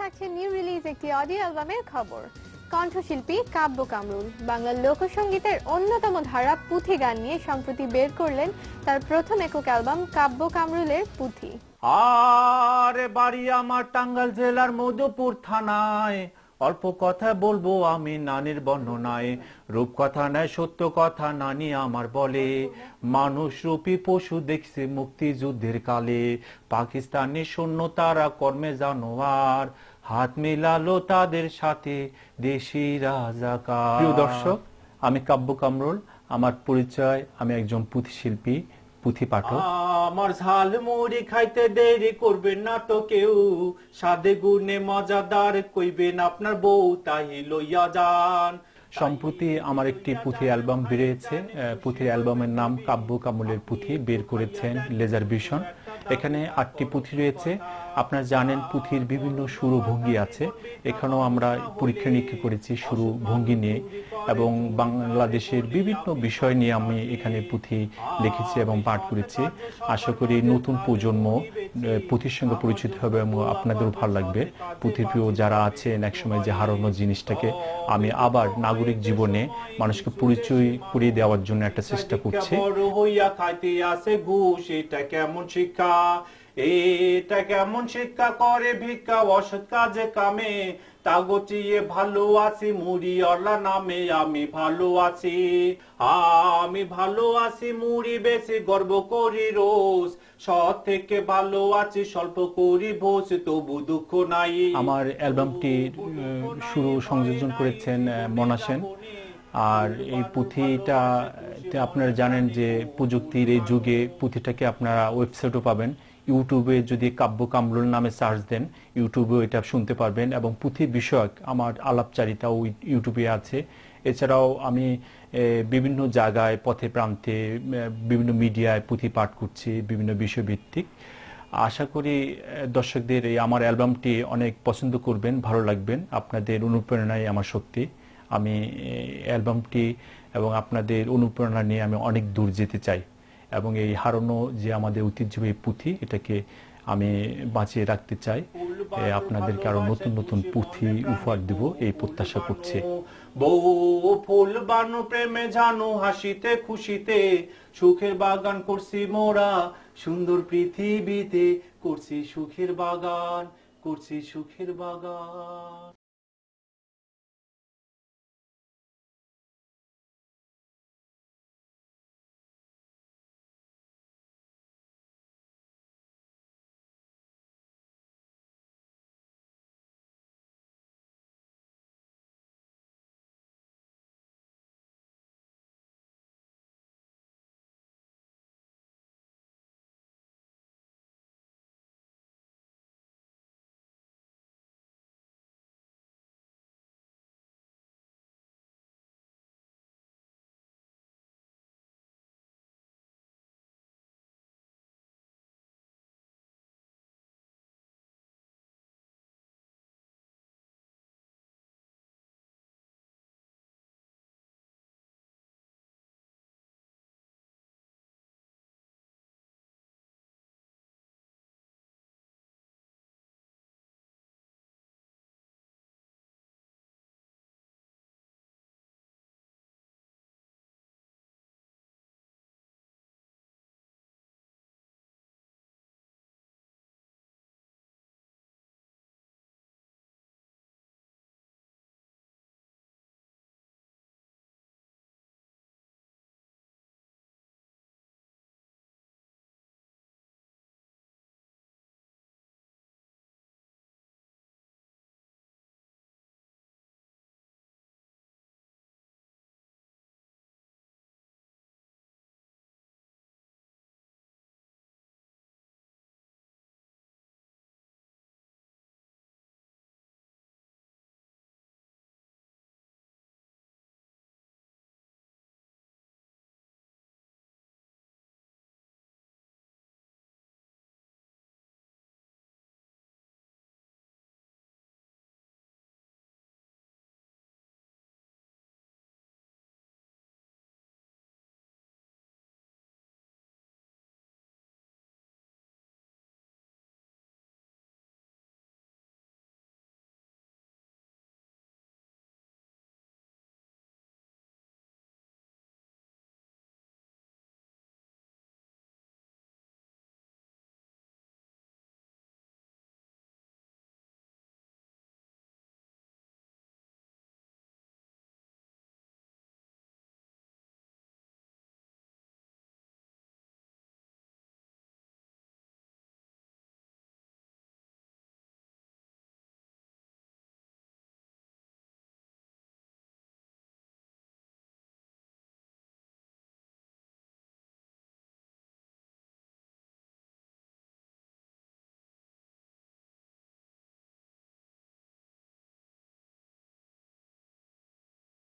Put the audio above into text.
থাকছে new release একটি audio অ্যালবামের খবর। কণ্ঠশিল্পী কাব্য কামরুল বাংলা লোকসঙ্গীতের অন্যতম ধারা পুঁথি গান নিয়ে সম্প্রতি বের করলেন তার প্রথম একক অ্যালবাম কাব্য কামরুলের পুঁথি। আরে বাড়ি আমার টাঙ্গাইল জেলার মধুপুর থানায়, অল্প কথা বলবো আমি নানির বর্ণনায়। রূপকথা নয় সত্য কথা নানি আমার বলে, মানুষ রূপী পশু দেখছে মুক্তিযুদ্ধের কালে। পাকিস্তানি সৈন্য তারা কর্মে জানোয়ার, হাত মেলালো তাদের সাথে দেশি রাজাকার। প্রিয় দর্শক, আমি কাব্য কামরুল। আমার পরিচয়, আমি একজন পুঁথি শিল্পী, পুঁথি পাঠক। আমার ঝাল মুড়ি খাইতে দেরি করবেন না তো কেউ, স্বাদে গুণে মজাদার কইবেন আপনার বউ, তাই লইয়া যান। সম্প্রতি আমার একটি পুঁথি অ্যালবাম বেরিয়েছে। পুঁথির অ্যালবামের নাম কাব্য কামরুলের পুঁথি, বের করেছেন লেজার ভিশন। এখানে 8টি পুঁথি রয়েছে। আপনারা জানেন পুঁথির বিভিন্ন সুর ভঙ্গি আছে। এখানেও আমরা পরীক্ষা নিরীক্ষা করেছি সুর ভঙ্গি নিয়ে, এবং বাংলাদেশের বিভিন্ন বিষয় নিয়ে আমি এখানে পুঁথি লিখেছি এবং পাঠ করেছি। আশা করি নতুন প্রজন্ম পুঁথির সঙ্গে পরিচিত হবে এবং আপনাদেরও ভালো লাগবে। পুঁথির প্রিয় যারা আছেন, একসময় যে হারানো জিনিসটাকে আমি আবার নাগরিক জীবনে মানুষকে পরিচয় করিয়ে দেওয়ার জন্য একটা চেষ্টা করছি। কেমন শিক্ষা, এটা কেমন শিক্ষা করে ভিক্ষা অসৎ কাজে কামে, তা গচিয়ে ভালো আছি মুড়ি অলা নামে। আমি ভালো আছি, আমি ভালো আছি মুড়ি বেশি গর্ব করি রোজ, সৎ থেকে ভালো আছি স্বল্প করি ভোজ, তবু দুঃখ নাই। আমার অ্যালবামটির সুর সংযোজন করেছেন মনা সেন। আর এই পুঁথিটা আপনারা জানেন যে প্রযুক্তির এই যুগে পুঁথিটাকে আপনারা ওয়েবসাইটও পাবেন। ইউটিউবে যদি কাব্য কামরুল নামে সার্চ দেন, ইউটিউবেও এটা শুনতে পারবেন, এবং পুঁথি বিষয়ক আমার আলাপচারিতাও ইউটিউবে আছে। এছাড়াও আমি বিভিন্ন জায়গায় পথে প্রান্তে বিভিন্ন মিডিয়ায় পুঁথি পাঠ করছি বিভিন্ন বিষয়ভিত্তিক। আশা করি দর্শকদের এই আমার অ্যালবামটি অনেক পছন্দ করবেন, ভালো লাগবেন। আপনাদের অনুপ্রেরণাই আমার শক্তি। আমি অ্যালবামটি এবং আপনাদের অনুপ্রেরণা নিয়ে আমি অনেক দূর যেতে চাই, এবং এই হারানো যে আমাদের ঐতিহ্যবাহী পুঁথি, এটাকে আমি বাঁচিয়ে রাখতে চাই। আপনাদেরকে আরো নতুন নতুন পুঁথি উপহার দেব এই প্রত্যাশা করছি। বউ ফুল বানু প্রেমে জানো হাসিতে খুশিতে, সুখের বাগান করছি মোরা সুন্দর পৃথিবীতে, করছি সুখের বাগান, করছি সুখের বাগান।